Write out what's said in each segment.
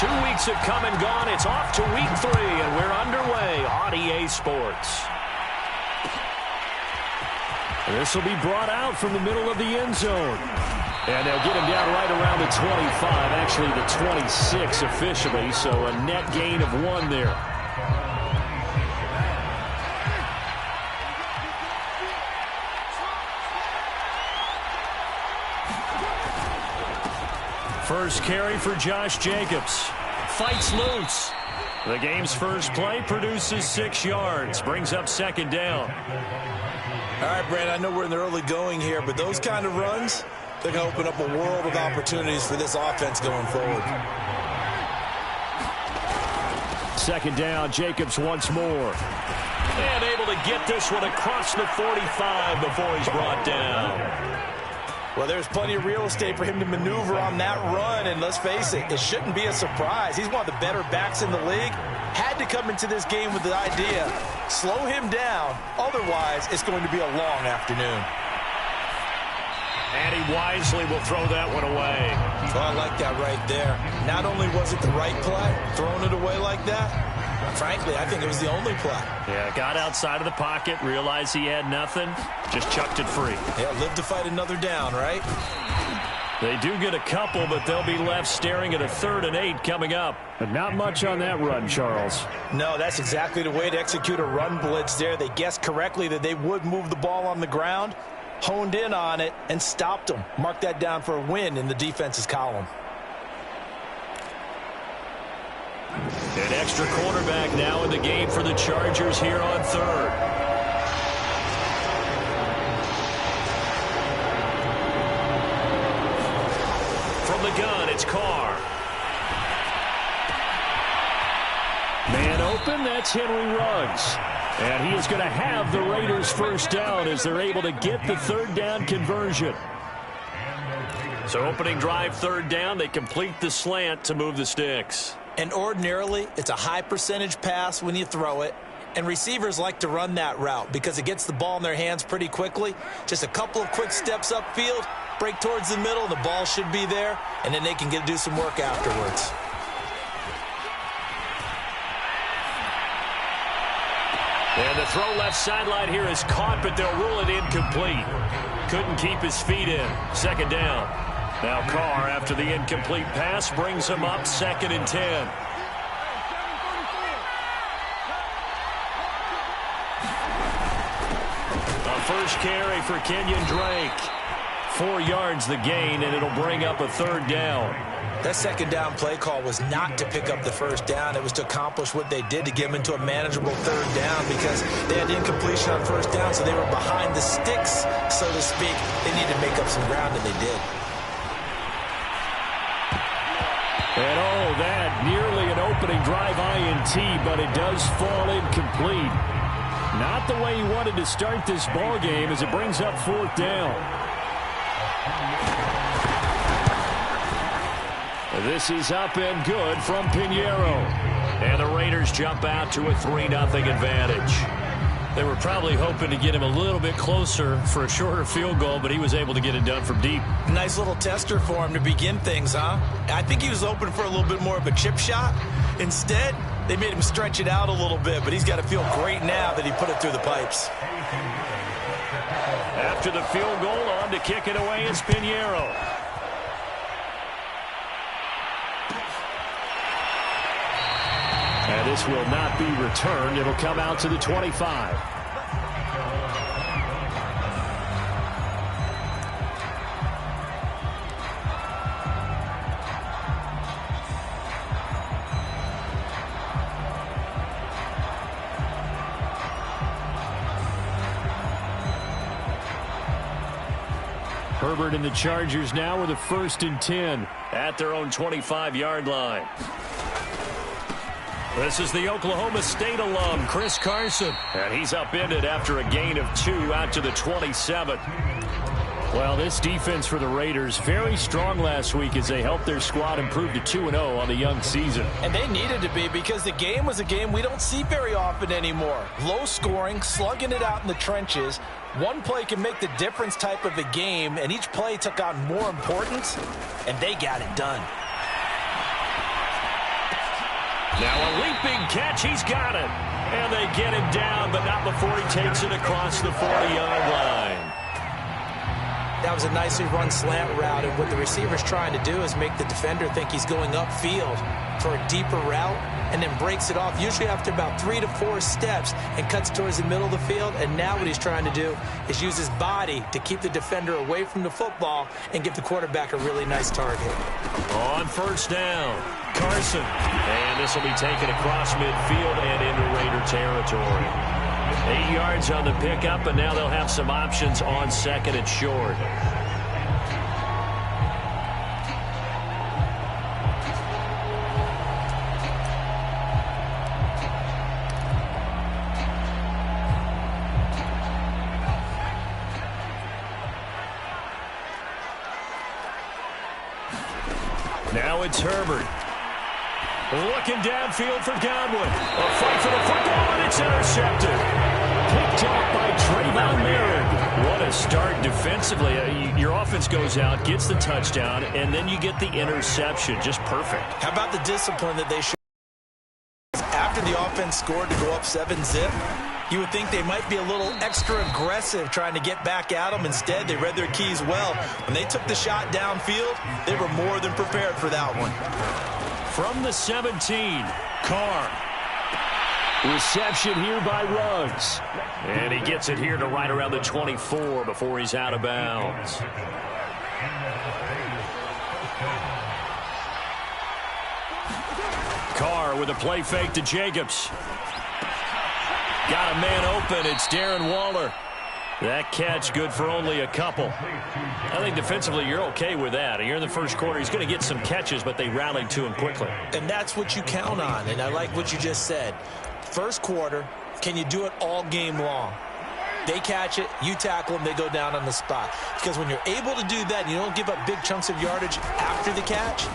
2 weeks have come and gone. It's off to week 3, and we're underway on EA Sports. This will be brought out from the middle of the end zone. And they'll get him down right around the 25, actually the 26 officially, so a net gain of 1 there. First carry for Josh Jacobs. Fights loose. The game's first play produces 6 yards. Brings up 2nd down. All right, Brandon, I know we're in the early going here, but those kind of runs, they're going to open up a world of opportunities for this offense going forward. 2nd down, Jacobs once more. And able to get this one across the 45 before he's brought down. Well, there's plenty of real estate for him to maneuver on that run, and let's face it, it shouldn't be a surprise. He's one of the better backs in the league. Had to come into this game with the idea, slow him down, otherwise it's going to be a long afternoon. And he wisely will throw that one away. Well, I like that right there. Not only was it the right play, throwing it away like that, frankly, I think it was the only play. Yeah, got outside of the pocket, realized he had nothing, just chucked it free. Yeah, live to fight another down, right? They do get a couple, but they'll be left staring at a 3rd and 8 coming up. But not much on that run, Charles. No, that's exactly the way to execute a run blitz there. They guessed correctly that they would move the ball on the ground, honed in on it, and stopped them. Mark that down for a win in the defense's column. An extra quarterback now in the game for the Chargers here on 3rd. From the gun, it's Carr. Man open, that's Henry Ruggs. And he is going to have the Raiders first down as they're able to get the 3rd down conversion. So opening drive 3rd down, they complete the slant to move the sticks. And ordinarily, it's a high percentage pass when you throw it. And receivers like to run that route because it gets the ball in their hands pretty quickly. Just a couple of quick steps upfield, break towards the middle, the ball should be there, and then they can do some work afterwards. And the throw left sideline here is caught, but they'll rule it incomplete. Couldn't keep his feet in. 2nd down. Now Carr, after the incomplete pass, brings him up 2nd and 10. A first carry for Kenyon Drake. 4 yards the gain, and it'll bring up a 3rd down. That 2nd down play call was not to pick up the 1st down. It was to accomplish what they did to get them into a manageable 3rd down because they had incompletion on 1st down, so they were behind the sticks, so to speak. They needed to make up some ground, and they did. And oh, that nearly an opening drive INT, but it does fall incomplete. Not the way he wanted to start this ball game as it brings up 4th down. This is up and good from Pinheiro. And the Raiders jump out to a 3-0 advantage. They were probably hoping to get him a little bit closer for a shorter field goal, but he was able to get it done from deep. Nice little tester for him to begin things, huh? I think he was hoping for a little bit more of a chip shot. Instead, they made him stretch it out a little bit, but he's got to feel great now that he put it through the pipes. After the field goal, on to kick it away is Pinheiro. And this will not be returned. It'll come out to the 25. Herbert and the Chargers now with a 1st and 10 at their own 25-yard line. This is the Oklahoma State alum, Chris Carson. And he's upended after a gain of 2 out to the 27. Well, this defense for the Raiders, very strong last week as they helped their squad improve to 2-0 on the young season. And they needed to be because the game was a game we don't see very often anymore. Low scoring, slugging it out in the trenches. One play can make the difference type of a game, and each play took on more importance, and they got it done. Now a leaping catch. He's got it. And they get him down, but not before he takes it across the 40-yard line. That was a nicely run slant route, and what the receiver's trying to do is make the defender think he's going upfield for a deeper route, and then breaks it off, usually after about 3 to 4 steps, and cuts towards the middle of the field. And now what he's trying to do is use his body to keep the defender away from the football and give the quarterback a really nice target. On first down, Carson. And this will be taken across midfield and into Raider territory. 8 yards on the pickup, and now they'll have some options on second and short. Now it's Herbert. Looking downfield for Godwin. A fight for the football, and it's intercepted. Picked up by Trayvon Merritt. What a start defensively. Your offense goes out, gets the touchdown, and then you get the interception. Just perfect. How about the discipline that they showed after the offense scored to go up 7-zip? You would think they might be a little extra aggressive trying to get back at them. Instead, they read their keys well. When they took the shot downfield, they were more than prepared for that one. From the 17, Carr. Reception here by Ruggs. And he gets it here to right around the 24 before he's out of bounds. Carr with a play fake to Jacobs. Got a man open. It's Darren Waller. That catch good for only a couple. I think defensively you're okay with that. You're in the first quarter. He's going to get some catches, but they rallied to him quickly. And that's what you count on, and I like what you just said. First quarter, can you do it all game long? They catch it, you tackle them, they go down on the spot. Because when you're able to do that and you don't give up big chunks of yardage after the catch,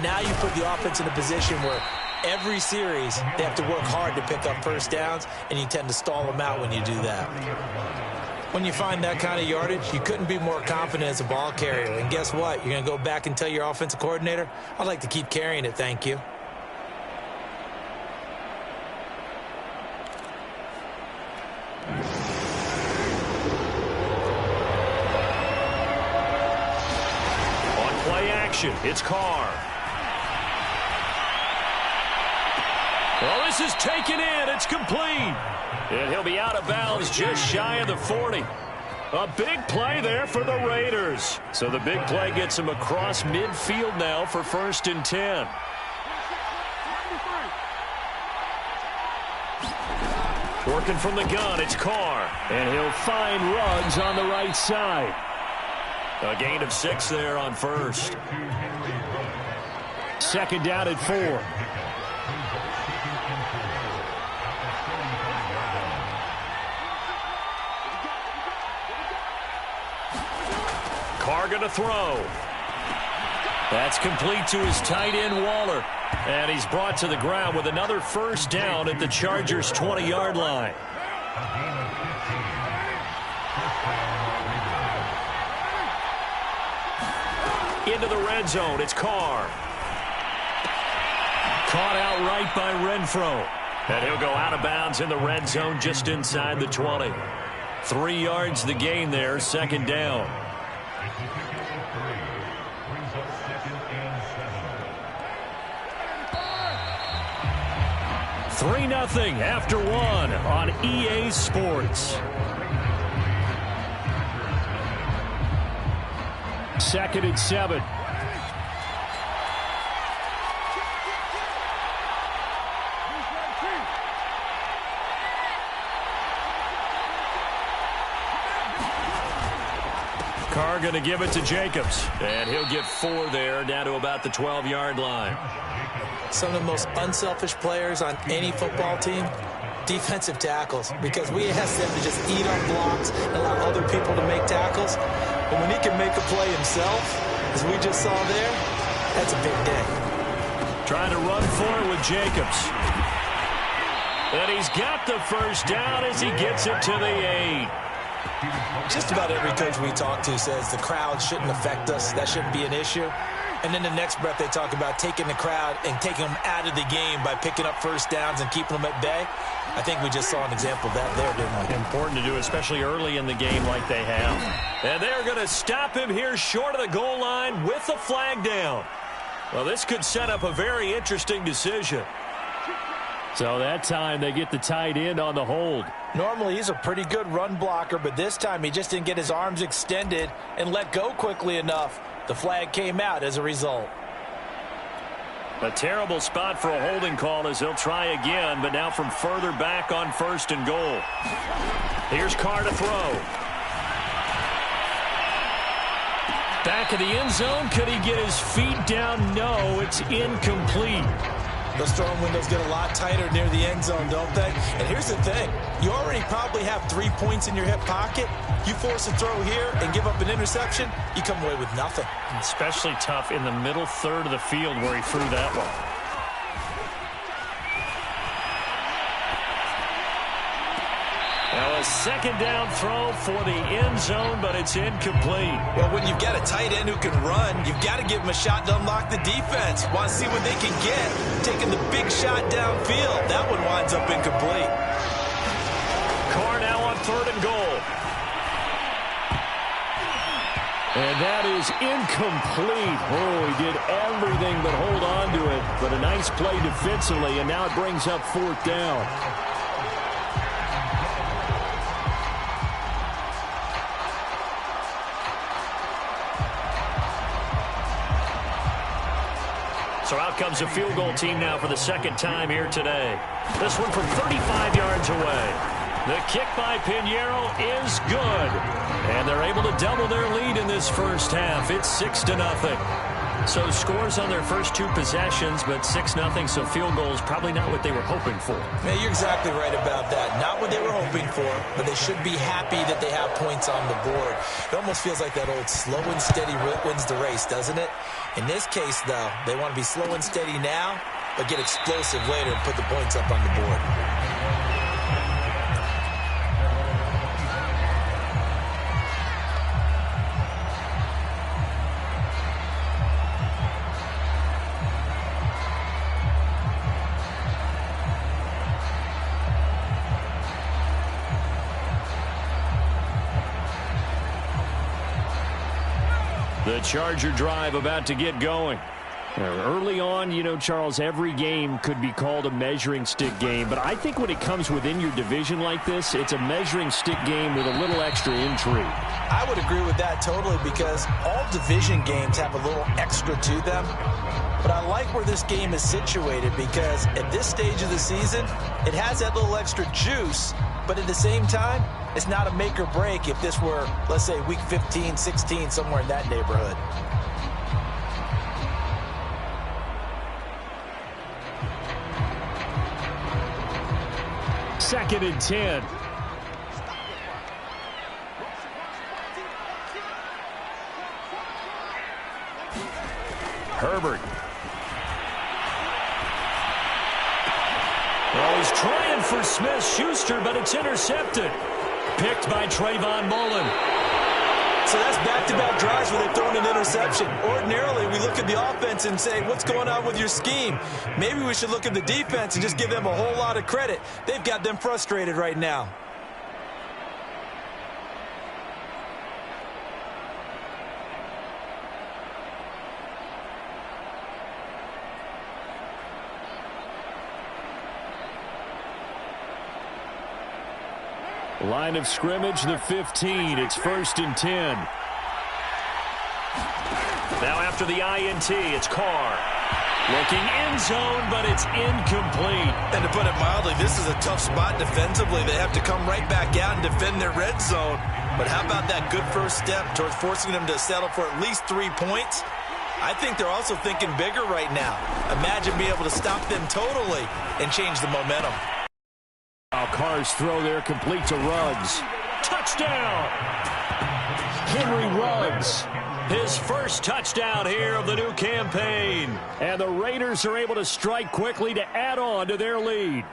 now you put the offense in a position where every series they have to work hard to pick up first downs, and you tend to stall them out when you do that. When you find that kind of yardage, you couldn't be more confident as a ball carrier. And guess what? You're going to go back and tell your offensive coordinator, I'd like to keep carrying it, thank you. On play action, it's Carr. Well, this is taken in. It's complete. And he'll be out of bounds just shy of the 40. A big play there for the Raiders. So the big play gets him across midfield now for 1st and 10. Working from the gun, it's Carr. And he'll find Ruggs on the right side. A gain of 6 there on first. 2nd down at 4. Carr going to throw. That's complete to his tight end, Waller. And he's brought to the ground with another first down at the Chargers' 20-yard line. Into the red zone, it's Carr. Caught outright by Renfro. And he'll go out of bounds in the red zone just inside the 20. 3 yards the gain there, 2nd down. 3-0 after 1 on EA Sports. 2nd and 7. Carr going to give it to Jacobs. And he'll get 4 there, down to about the 12-yard line. Some of the most unselfish players on any football team, defensive tackles, because we ask them to just eat up blocks and allow other people to make tackles. But when he can make a play himself, as we just saw there, that's a big day. Trying to run forward with Jacobs. And he's got the first down as he gets it to the 8. Just about every coach we talk to says the crowd shouldn't affect us. That shouldn't be an issue. And then the next breath they talk about taking the crowd and taking them out of the game by picking up first downs and keeping them at bay. I think we just saw an example of that there, didn't we? Important to do, especially early in the game like they have. And they're going to stop him here short of the goal line with the flag down. Well, this could set up a very interesting decision. So that time they get the tight end on the hold. Normally he's a pretty good run blocker, but this time he just didn't get his arms extended and let go quickly enough. The flag came out as a result. A terrible spot for a holding call as he'll try again, but now from further back on 1st and goal. Here's Carr to throw. Back of the end zone. Could he get his feet down? No, it's incomplete. Those throwing windows get a lot tighter near the end zone, don't they? And here's the thing. You already probably have 3 points in your hip pocket. You force a throw here and give up an interception, you come away with nothing. Especially tough in the middle third of the field where he threw that one. Now a 2nd down throw for the end zone, but it's incomplete. Well, when you've got a tight end who can run, you've got to give him a shot to unlock the defense. Want to see what they can get, taking the big shot downfield. That one winds up incomplete. Carr now on 3rd and goal. And that is incomplete. Oh, he did everything but hold on to it. But a nice play defensively, and now it brings up 4th down. So out comes a field goal team now for the 2nd time here today. This one from 35 yards away. The kick by Pinheiro is good. And they're able to double their lead in this first half. It's 6-0. So scores on their first 2 possessions, but 6-0, so field goals probably not what they were hoping for. Yeah, you're exactly right about that. Not what they were hoping for, but they should be happy that they have points on the board. It almost feels like that old slow and steady wins the race, doesn't it? In this case, though, they want to be slow and steady now, but get explosive later and put the points up on the board. The Charger drive about to get going. Early on, you know, Charles, every game could be called a measuring stick game. But I think when it comes within your division like this, it's a measuring stick game with a little extra intrigue. I would agree with that totally because all division games have a little extra to them. But I like where this game is situated because at this stage of the season, it has that little extra juice. But at the same time, it's not a make or break if this were, let's say, week 15, 16, somewhere in that neighborhood. Second and 10. Herbert. Well, he's trying for Smith-Schuster, but it's intercepted. Picked by Trayvon Mullen. So that's back-to-back drives where they've thrown an interception. Ordinarily, we look at the offense and say, what's going on with your scheme? Maybe we should look at the defense and just give them a whole lot of credit. They've got them frustrated right now. Line of scrimmage, the 15. It's 1st and 10. Now after the INT, it's Carr. Looking end zone, but it's incomplete. And to put it mildly, this is a tough spot defensively. They have to come right back out and defend their red zone. But how about that good first step towards forcing them to settle for at least 3 points? I think they're also thinking bigger right now. Imagine being able to stop them totally and change the momentum. Carr's throw there complete to Ruggs. Touchdown! Henry Ruggs. His first touchdown here of the new campaign. And the Raiders are able to strike quickly to add on to their lead.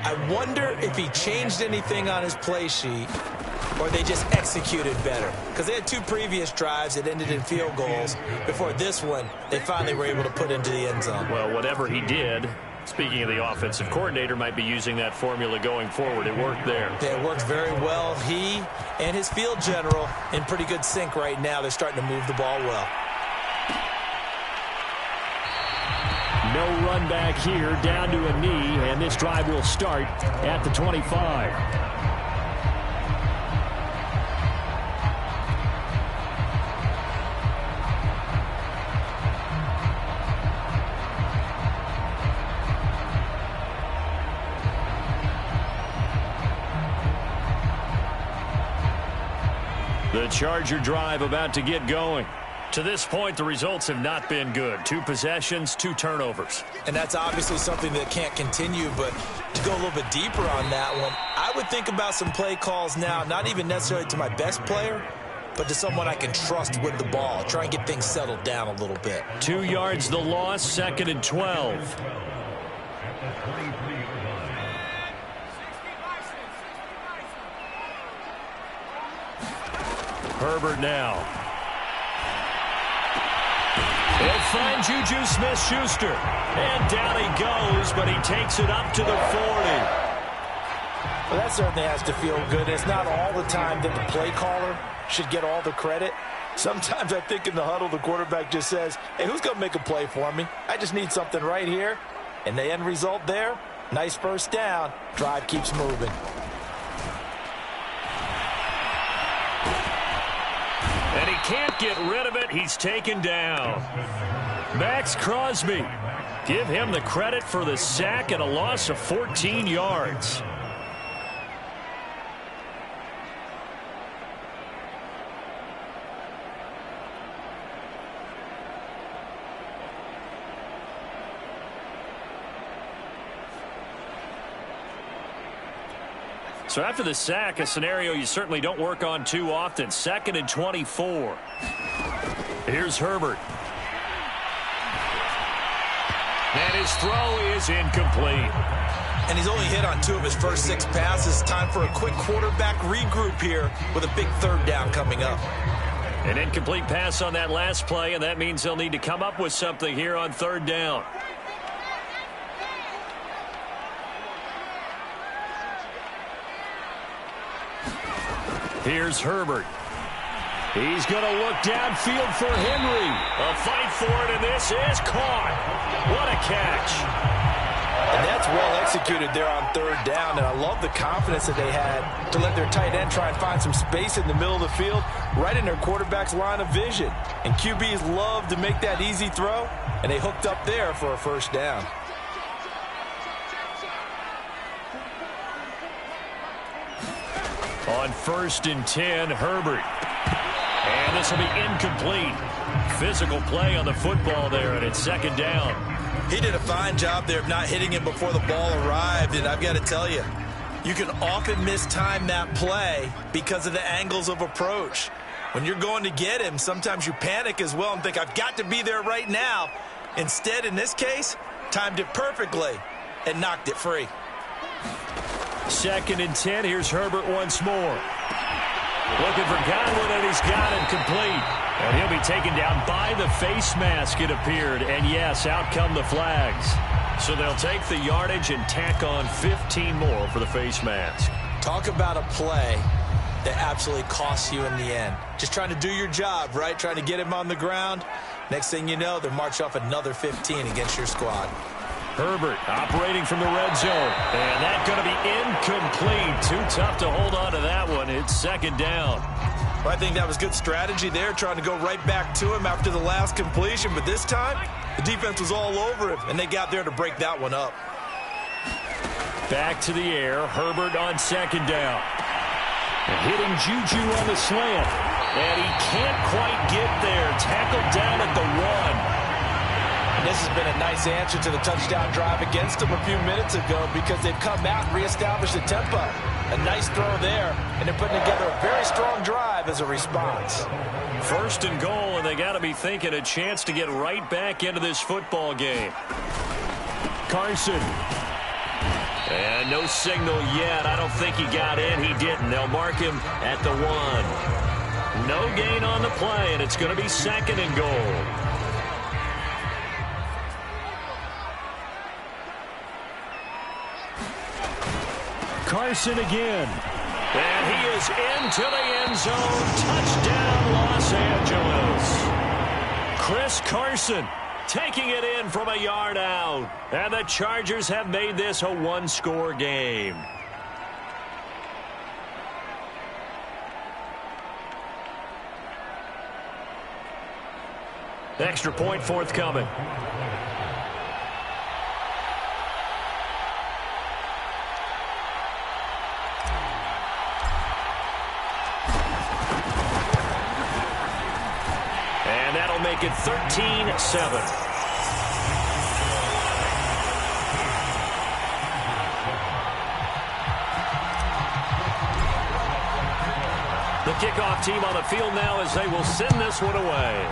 I wonder if he changed anything on his play sheet or they just executed better? Because they had 2 previous drives that ended in field goals. Before this one, they finally were able to put into the end zone. Well, whatever he did, speaking of the offensive coordinator, might be using that formula going forward. It worked there. Yeah, it worked very well. He and his field general in pretty good sync right now. They're starting to move the ball well. No run back here, down to a knee, and this drive will start at the 25. The Charger drive about to get going. To this point, the results have not been good. 2 possessions, 2 turnovers. And that's obviously something that can't continue, but to go a little bit deeper on that one, I would think about some play calls now, not even necessarily to my best player, but to someone I can trust with the ball. Try and get things settled down a little bit. 2 yards the loss, 2nd and 12. Herbert now. He'll find Juju Smith-Schuster. And down he goes, but he takes it up to the 40. Well, that certainly has to feel good. It's not all the time that the play caller should get all the credit. Sometimes I think in the huddle, the quarterback just says, hey, who's going to make a play for me? I just need something right here. And the end result there, nice first down. Drive keeps moving. And he can't get rid of it. He's taken down. Max Crosby. Give him the credit for the sack and a loss of 14 yards. So after the sack, a scenario you certainly don't work on too often. 2nd and 24. Here's Herbert. And his throw is incomplete. And he's only hit on 2 of his first 6 passes. Time for a quick quarterback regroup here with a big 3rd down coming up. An incomplete pass on that last play, and that means they'll need to come up with something here on 3rd down. Here's Herbert. He's going to look downfield for Henry. A fight for it, and this is caught. What a catch. And that's well executed there on 3rd down, and I love the confidence that they had to let their tight end try and find some space in the middle of the field, right in their quarterback's line of vision. And QBs love to make that easy throw, and they hooked up there for a 1st down. On 1st and 10, Herbert. And this will be incomplete. Physical play on the football there, and it's 2nd down. He did a fine job there of not hitting him before the ball arrived, and I've got to tell you, you can often mistime that play because of the angles of approach. When you're going to get him, sometimes you panic as well and think, I've got to be there right now. Instead, in this case, timed it perfectly and knocked it free. 2nd and 10. Here's Herbert once more. Looking for Godwin, and he's got it complete. And he'll be taken down by the face mask, it appeared. And, yes, out come the flags. So they'll take the yardage and tack on 15 more for the face mask. Talk about a play that absolutely costs you in the end. Just trying to do your job, right? Trying to get him on the ground. Next thing you know, they're marching off another 15 against your squad. Herbert operating from the red zone. And that's going to be incomplete. Too tough to hold on to that one. It's 2nd down. Well, I think that was good strategy there, trying to go right back to him after the last completion. But this time, the defense was all over him, and they got there to break that one up. Back to the air. Herbert on 2nd down. And hitting Juju on the slant. And he can't quite get there. Tackled down at the 1. And this has been a nice answer to the touchdown drive against them a few minutes ago because they've come out and reestablished the tempo. A nice throw there, and they're putting together a very strong drive as a response. 1st and goal, and they got to be thinking a chance to get right back into this football game. Carson. And no signal yet. I don't think he got in. He didn't. They'll mark him at the 1. No gain on the play, and it's going to be 2nd and goal. Carson again. And he is into the end zone. Touchdown, Los Angeles. Chris Carson taking it in from a yard out. And the Chargers have made this a 1-score game. Extra point forthcoming. And that'll make it 13-7. The kickoff team on the field now as they will send this one away.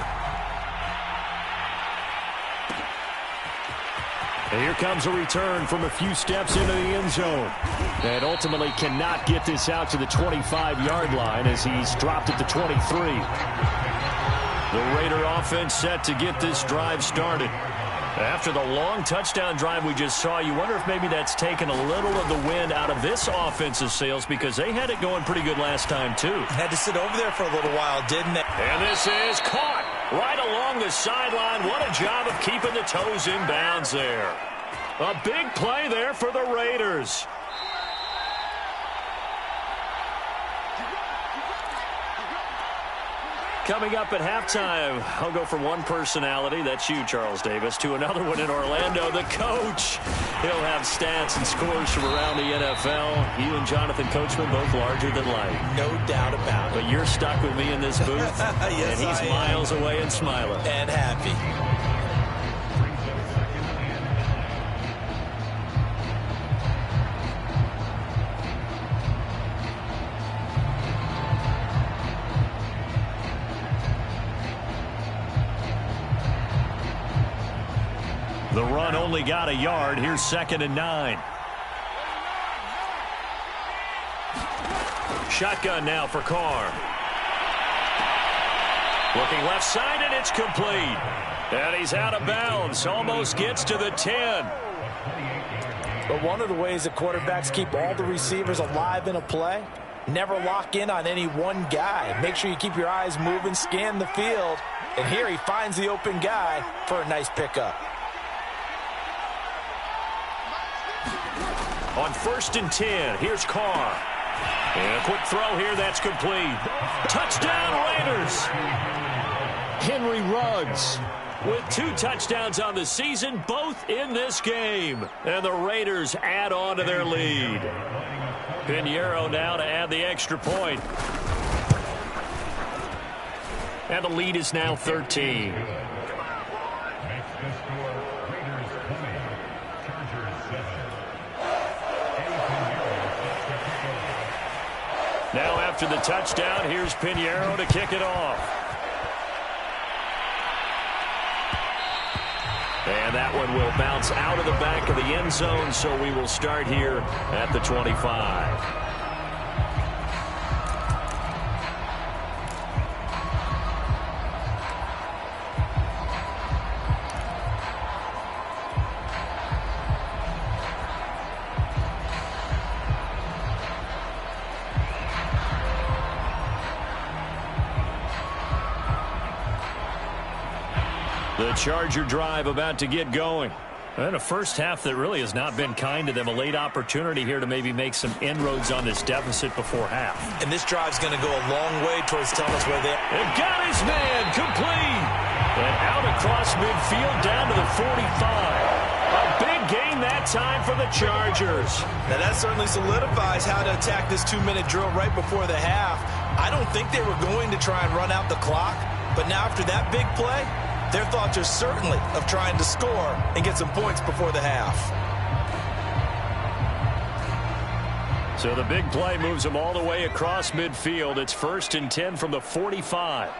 And here comes a return from a few steps into the end zone. And ultimately cannot get this out to the 25-yard line as he's dropped at the 23. The Raider offense set to get this drive started. After the long touchdown drive we just saw, you wonder if maybe that's taken a little of the wind out of this offense's sails because they had it going pretty good last time, too. Had to sit over there for a little while, didn't they? And this is caught right along the sideline. What a job of keeping the toes in bounds there. A big play there for the Raiders. Coming up at halftime, I'll go from one personality, that's you, Charles Davis, to another one in Orlando, the coach. He'll have stats and scores from around the NFL. You and Jonathan Coachman, both larger than life. No doubt about it. But you're stuck with me in this booth, yes, and he's miles away and smiling. And happy. The run only got a yard. Here's 2nd and 9. Shotgun now for Carr. Looking left side, and it's complete. And he's out of bounds. Almost gets to the 10. But one of the ways that quarterbacks keep all the receivers alive in a play, never lock in on any one guy. Make sure you keep your eyes moving, scan the field. And here he finds the open guy for a nice pickup. On 1st and 10, here's Carr. And a quick throw here, that's complete. Touchdown, Raiders! Henry Ruggs with 2 touchdowns on the season, both in this game. And the Raiders add on to their lead. Pinheiro now to add the extra point. And the lead is now 13. Now after the touchdown, here's Pinheiro to kick it off. And that one will bounce out of the back of the end zone, so we will start here at the 25. The Charger drive about to get going. And a first half that really has not been kind to them. A late opportunity here to maybe make some inroads on this deficit before half. And this drive's going to go a long way towards telling us where they're. And got his man complete. And out across midfield down to the 45. A big gain that time for the Chargers. Now that certainly solidifies how to attack this 2-minute drill right before the half. I don't think they were going to try and run out the clock. But now after that big play, their thoughts are certainly of trying to score and get some points before the half. So the big play moves them all the way across midfield. It's 1st and 10 from the 45.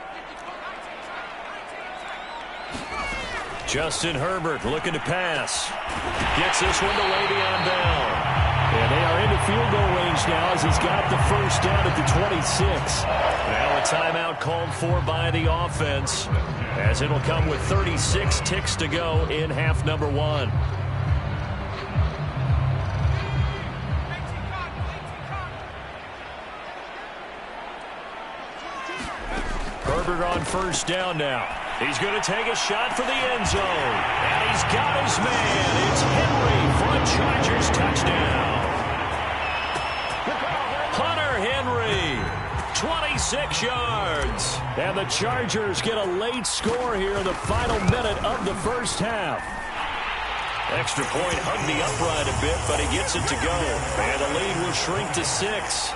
Justin Herbert looking to pass. Gets this one to Le'Veon Bell. And they are into field goal range now as he's got the first down at the 26. Now a timeout called for by the offense, as it'll come with 36 ticks to go in half number one. Herbert on first down now. He's going to take a shot for the end zone. And he's got his man. It's Henry for a Chargers touchdown. Hunter Henry, 26 yards. And the Chargers get a late score here in the final minute of the first half. Extra point hugged the upright a bit, but he gets it to go. And the lead will shrink to 6.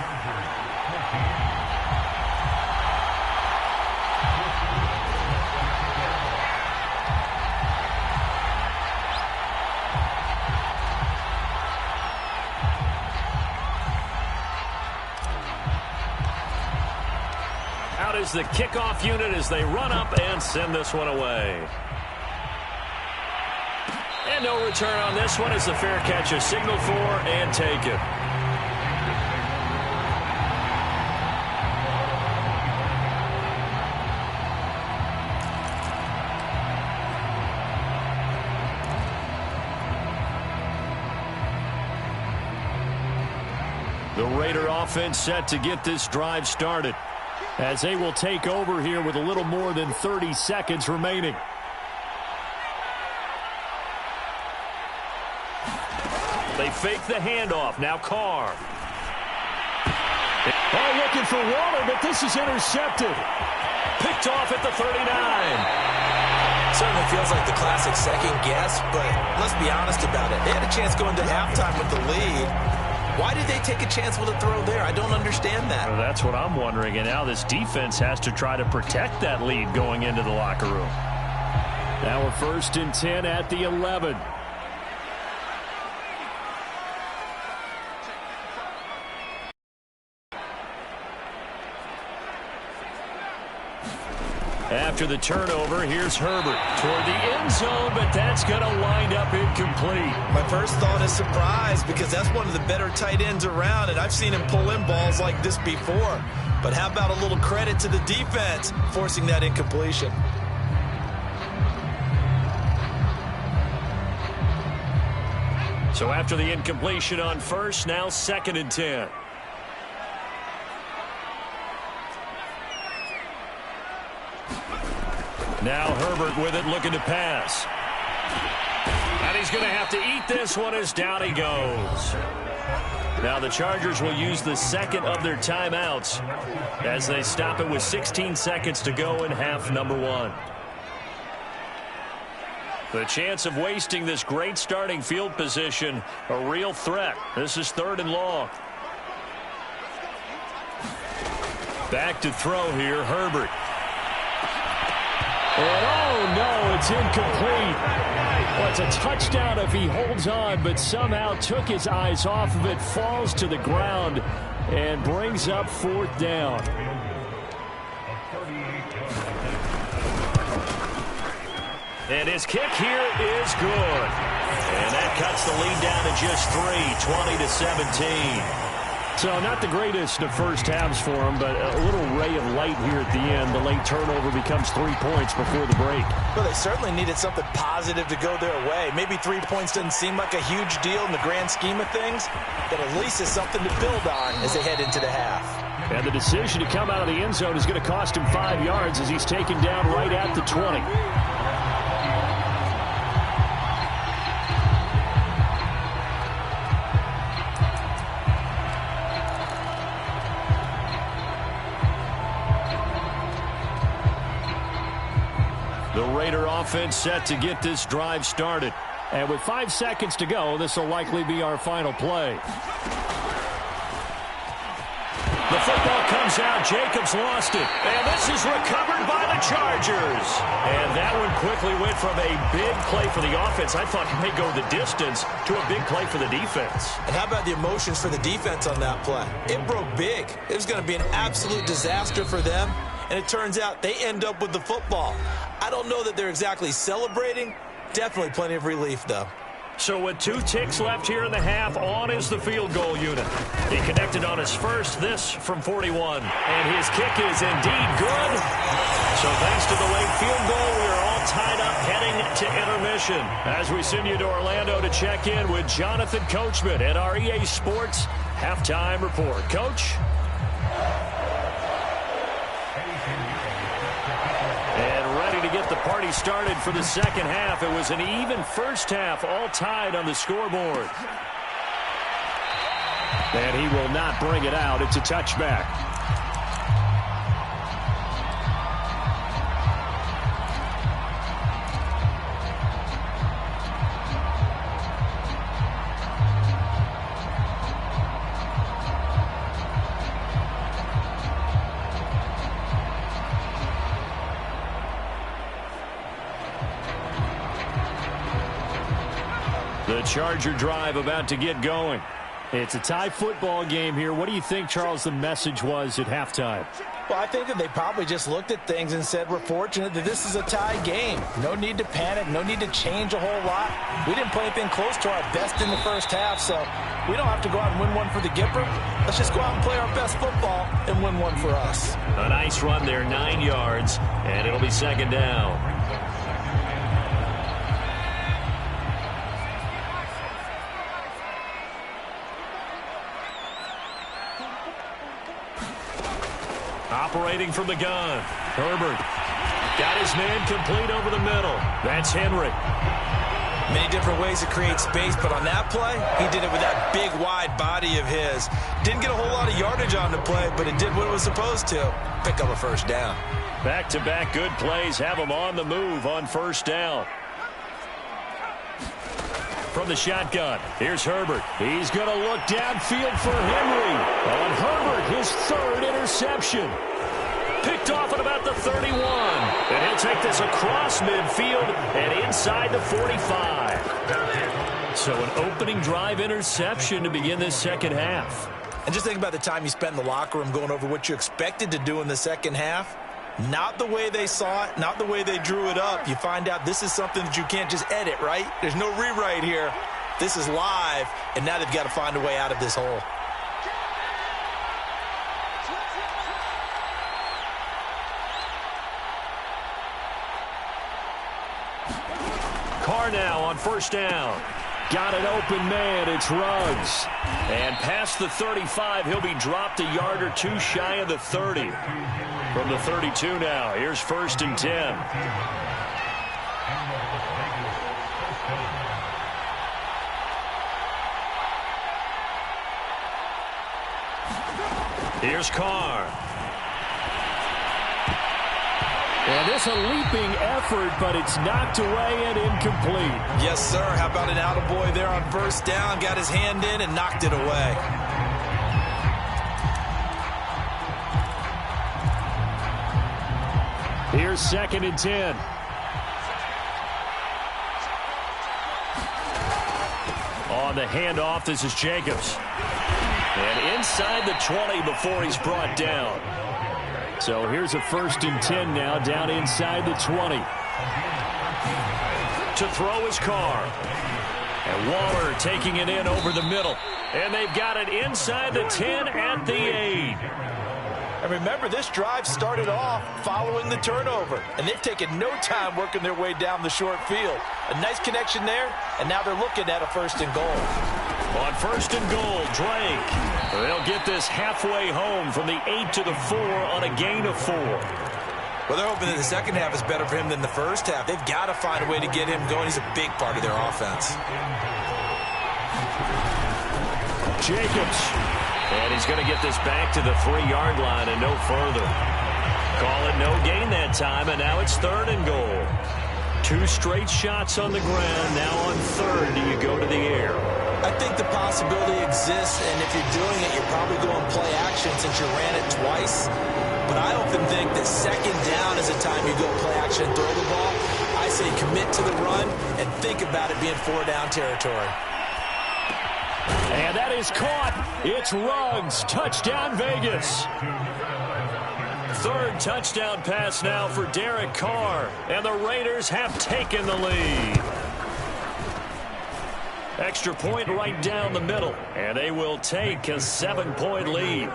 Out is the kickoff unit as they run up and send this one away. And no return on this one as the fair catch is signaled for and taken. The Raider offense set to get this drive started, as they will take over here with a little more than 30 seconds remaining. They fake the handoff. Now Carr. Oh, looking for Waller, but this is intercepted. Picked off at the 39. Certainly feels like the classic second guess, but let's be honest about it. They had a chance going to halftime with the lead. Why did they take a chance with a throw there? I don't understand that. Well, that's what I'm wondering. And now this defense has to try to protect that lead going into the locker room. Now we're 1st and 10 at the 11. After the turnover, here's Herbert toward the end zone, but that's going to wind up incomplete. My first thought is surprise, because that's one of the better tight ends around, and I've seen him pull in balls like this before. But how about a little credit to the defense forcing that incompletion? So after the incompletion on first, now 2nd and 10. Now Herbert with it, looking to pass. And he's going to have to eat this one as down he goes. Now the Chargers will use the second of their timeouts as they stop it with 16 seconds to go in half number one. The chance of wasting this great starting field position, a real threat. This is 3rd and long. Back to throw here, Herbert. And oh no, it's incomplete. Well, it's a touchdown if he holds on, but somehow took his eyes off of it, falls to the ground, and brings up 4th down. And his kick here is good. And that cuts the lead down to just 3, 20-17. So not the greatest of first halves for him, but a little ray of light here at the end. The late turnover becomes 3 points before the break. Well, they certainly needed something positive to go their way. Maybe 3 points doesn't seem like a huge deal in the grand scheme of things, but at least it's something to build on as they head into the half. And the decision to come out of the end zone is going to cost him 5 yards as he's taken down right at the 20. The Raider offense set to get this drive started. And with 5 seconds to go, this will likely be our final play. The football comes out. Jacobs lost it. And this is recovered by the Chargers. And that one quickly went from a big play for the offense, I thought it may go the distance, to a big play for the defense. And how about the emotions for the defense on that play? It broke big. It was going to be an absolute disaster for them. And it turns out they end up with the football. I don't know that they're exactly celebrating. Definitely plenty of relief, though. So with 2 ticks left here in the half, on is the field goal unit. He connected on his first, this from 41. And his kick is indeed good. So thanks to the late field goal, we are all tied up heading to intermission. As we send you to Orlando to check in with Jonathan Coachman at our EA Sports Halftime Report. Coach? And ready to get the party started for the second half. It was an even first half, all tied on the scoreboard. And he will not bring it out. It's a touchback. The Charger drive about to get going. It's a tie football game here. What do you think, Charles, the message was at halftime? Well, I think that they probably just looked at things and said, we're fortunate that this is a tie game. No need to panic. No need to change a whole lot. We didn't play anything close to our best in the first half, so we don't have to go out and win one for the Gipper. Let's just go out and play our best football and win one for us. A nice run there, 9 yards, and it'll be second down. Operating from the gun, Herbert got his man complete over the middle. That's Henry. Many different ways to create space, but on that play, he did it with that big, wide body of his. Didn't get a whole lot of yardage on the play, but it did what it was supposed to. Pick up a first down. Back-to-back good plays have him on the move on first down. From the shotgun, here's Herbert. He's going to look downfield for Henry. On Herbert, his third interception. Picked off at about the 31. And he'll take this across midfield and inside the 45. So an opening drive interception to begin this second half. And just think about the time you spent in the locker room going over what you expected to do in the second half. Not the way they saw it, not the way they drew it up. You find out this is something that you can't just edit, right? There's no rewrite here. This is live, and now they've got to find a way out of this hole. Carr now on first down. Got an open man. It's Ruggs. And past the 35, he'll be dropped a yard or two shy of the 30. From the 32 now, here's first and 10. Here's Carr. And this a leaping effort, but it's knocked away and incomplete. Yes, sir. How about an attaboy there on first down? Got his hand in and knocked it away. Here's second and 10. On the handoff, this is Jacobs. And inside the 20 before he's brought down. So here's a first and 10 now, down inside the 20. To throw his Carr. And Waller taking it in over the middle. And they've got it inside the 10 at the 8. And remember, this drive started off following the turnover. And they've taken no time working their way down the short field. A nice connection there, and now they're looking at a first and goal. On first and goal, Drake. They'll get this halfway home from the 8 to the 4 on a gain of 4. Well, they're hoping that the second half is better for him than the first half. They've got to find a way to get him going. He's a big part of their offense. Jacobs. And he's going to get this back to the 3-yard line and no further. Call it no gain that time, and now it's third and goal. 2 straight shots on the ground. Now on third, do you go to the air? I think the possibility exists, and if you're doing it, you're probably going play action since you ran it twice. But I often think that second down is a time you go play action and throw the ball. I say commit to the run and think about it being 4-down territory. And that is caught. It's Ruggs. Touchdown, Vegas. Third touchdown pass now for Derek Carr. And the Raiders have taken the lead. Extra point right down the middle, and they will take a 7-point lead.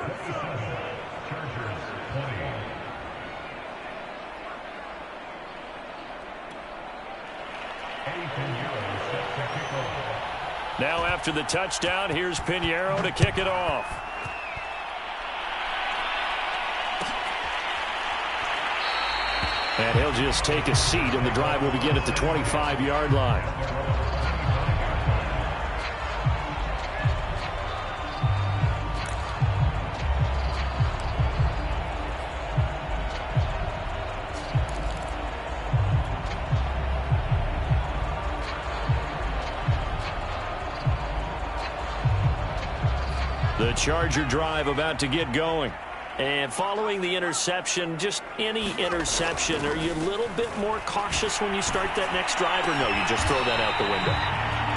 Now after the touchdown, here's Pinheiro to kick it off. And he'll just take a seat, and the drive will begin at the 25-yard line. The Charger drive about to get going. And following the interception, just any interception, are you a little bit more cautious when you start that next drive, or no, you just throw that out the window?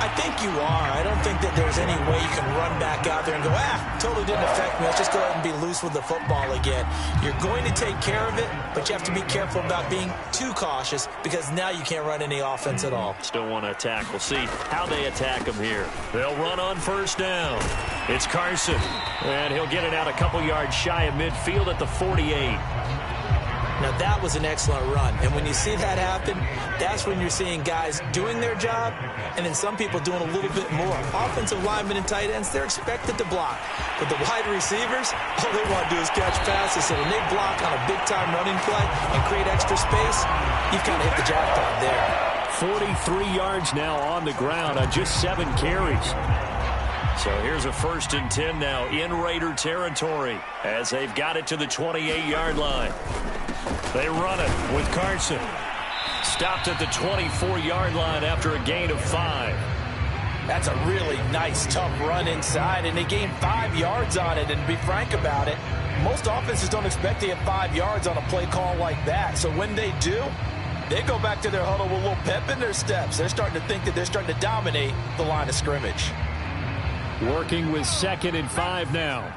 I think you are. I don't think that there's any way you can run back out there and go, totally didn't affect me. Let's just go ahead and be loose with the football again. You're going to take care of it, but you have to be careful about being too cautious because now you can't run any offense at all. Still want to attack. We'll see how they attack him here. They'll run on first down. It's Carson, and he'll get it out a couple yards shy of midfield at the 48. Now, that was an excellent run. And when you see that happen, that's when you're seeing guys doing their job and then some people doing a little bit more. Offensive linemen and tight ends, they're expected to block. But the wide receivers, all they want to do is catch passes. So when they block on a big-time running play and create extra space, you've kind of hit the jackpot there. 43 yards now on the ground on just 7 carries. So here's a 1st and 10 now in Raider territory as they've got it to the 28-yard line. They run it with Carson. Stopped at the 24-yard line after a gain of 5. That's a really nice, tough run inside, and they gained 5 yards on it. And to be frank about it, most offenses don't expect to get 5 yards on a play call like that. So when they do, they go back to their huddle with a little pep in their steps. They're starting to think that they're starting to dominate the line of scrimmage. Working with 2nd and 5 now.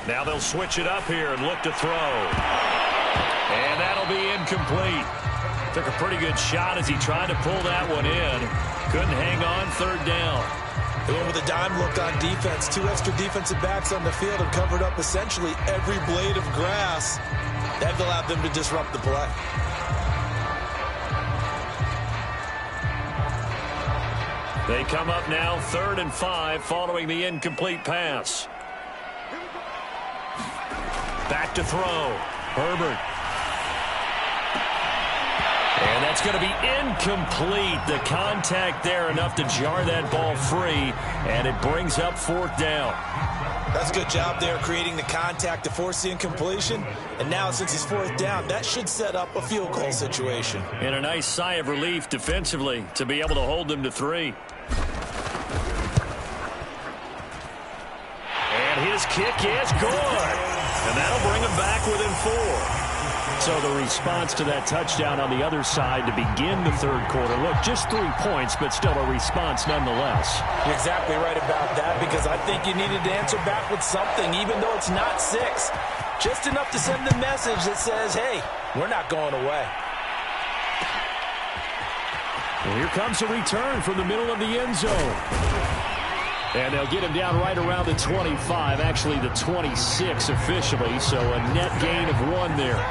Now they'll switch it up here and look to throw. And that'll be incomplete. Took a pretty good shot as he tried to pull that one in. Couldn't hang on 3rd down. They went with a dime look on defense. 2 extra defensive backs on the field and covered up essentially every blade of grass. That allowed them to disrupt the play. They come up now 3rd and 5 following the incomplete pass. Back to throw. Herbert. And that's going to be incomplete. The contact there enough to jar that ball free, and it brings up 4th down. That's a good job there creating the contact to force the incompletion. And now since it's 4th down, that should set up a field goal situation. And a nice sigh of relief defensively to be able to hold them to 3. And his kick is good. And that'll bring him back within 4. So the response to that touchdown on the other side to begin the 3rd quarter. Look, just 3 points, but still a response nonetheless. You're exactly right about that, because I think you needed to answer back with something, even though it's not 6. Just enough to send the message that says, hey, we're not going away. Well, here comes a return from the middle of the end zone. And they'll get him down right around the 25, actually the 26 officially, so a net gain of 1 there.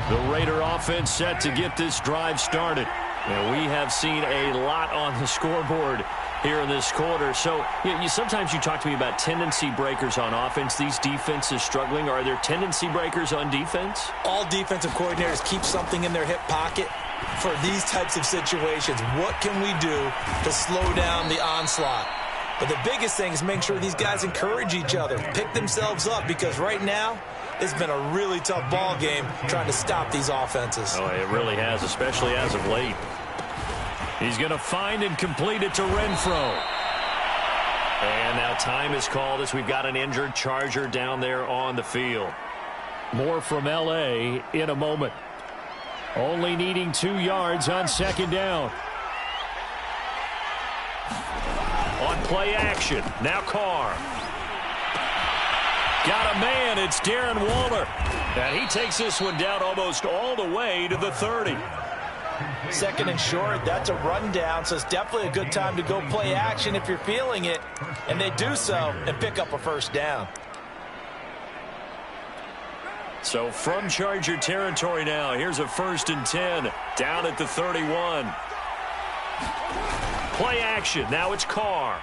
The Raider offense set to get this drive started. And we have seen a lot on the scoreboard here in this quarter. So sometimes you talk to me about tendency breakers on offense. These defenses struggling. Are there tendency breakers on defense? All defensive coordinators keep something in their hip pocket for these types of situations. What can we do to slow down the onslaught? But the biggest thing is make sure these guys encourage each other, pick themselves up, because right now it's been a really tough ball game trying to stop these offenses. Oh, it really has, especially as of late. He's going to find and complete it to Renfro. And now time is called as we've got an injured Charger down there on the field. More from L.A. in a moment. Only needing 2 yards on second down. On play action, now Carr. Got a man, it's Darren Waller. And he takes this one down almost all the way to the 30. Second and short, that's a rundown, so it's definitely a good time to go play action if you're feeling it. And they do so and pick up a first down. So from Charger territory now, here's a 1st and 10 down at the 31. Play action, now it's Carr.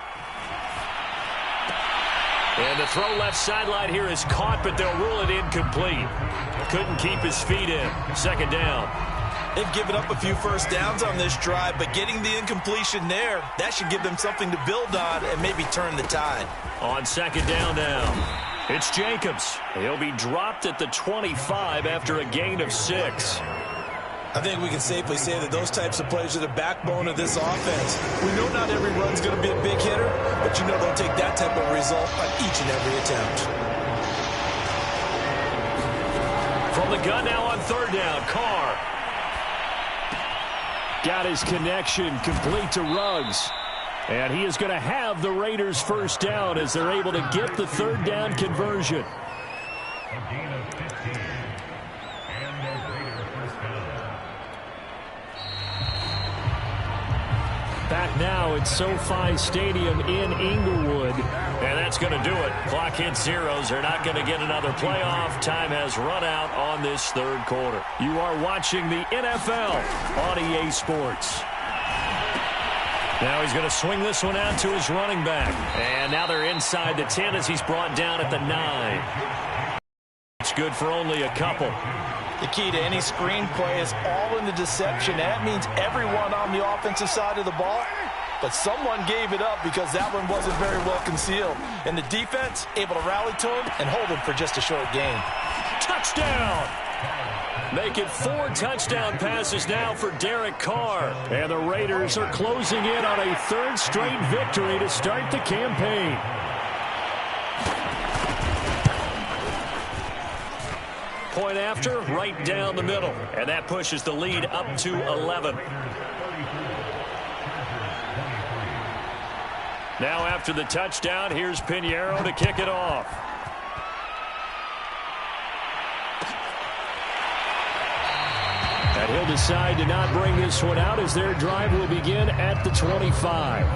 And the throw left sideline here is caught, but they'll rule it incomplete. Couldn't keep his feet in. Second down. They've given up a few first downs on this drive, but getting the incompletion there, that should give them something to build on and maybe turn the tide. On second down now, it's Jacobs. He'll be dropped at the 25 after a gain of 6. I think we can safely say that those types of plays are the backbone of this offense. We know not every run's going to be a big hitter, but you know they'll take that type of result on each and every attempt. From the gun now on third down, Carr. Got his connection complete to Ruggs. And he is going to have the Raiders first down as they're able to get the third down conversion. Back now at SoFi Stadium in Inglewood. And that's going to do it. Clock hits zeros. They're not going to get another playoff. Time has run out on this third quarter. You are watching the NFL on EA Sports. Now he's going to swing this one out to his running back. And now they're inside the 10 as he's brought down at the 9. It's good for only a couple. The key to any screen play is all in the deception. That means everyone on the offensive side of the ball, but someone gave it up because that one wasn't very well concealed. And the defense able to rally to him and hold him for just a short gain. Touchdown! Make it 4 touchdown passes now for Derek Carr. And the Raiders are closing in on a 3rd straight victory to start the campaign. Point after, right down the middle. And that pushes the lead up to 11. Now after the touchdown, here's Pinheiro to kick it off. And he'll decide to not bring this one out as their drive will begin at the 25.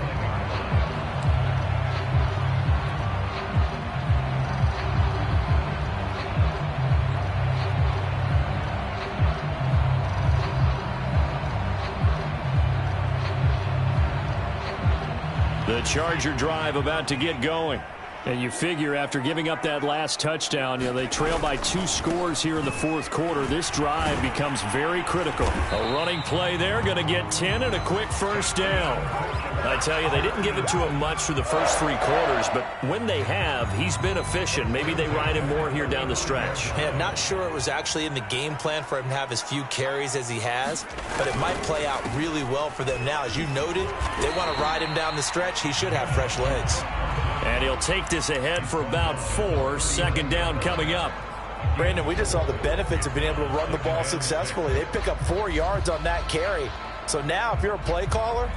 The Charger drive about to get going. And you figure after giving up that last touchdown, they trail by 2 scores here in the 4th quarter. This drive becomes very critical. A running play there, going to get 10 and a quick first down. I tell you, they didn't give it to him much through the first 3 quarters, but when they have, he's been efficient. Maybe they ride him more here down the stretch. Yeah, I'm not sure it was actually in the game plan for him to have as few carries as he has, but it might play out really well for them now. As you noted, they want to ride him down the stretch. He should have fresh legs. And he'll take this ahead for about 4. Second down coming up. Brandon, we just saw the benefits of being able to run the ball successfully. They pick up 4 yards on that carry. So now if you're a play caller,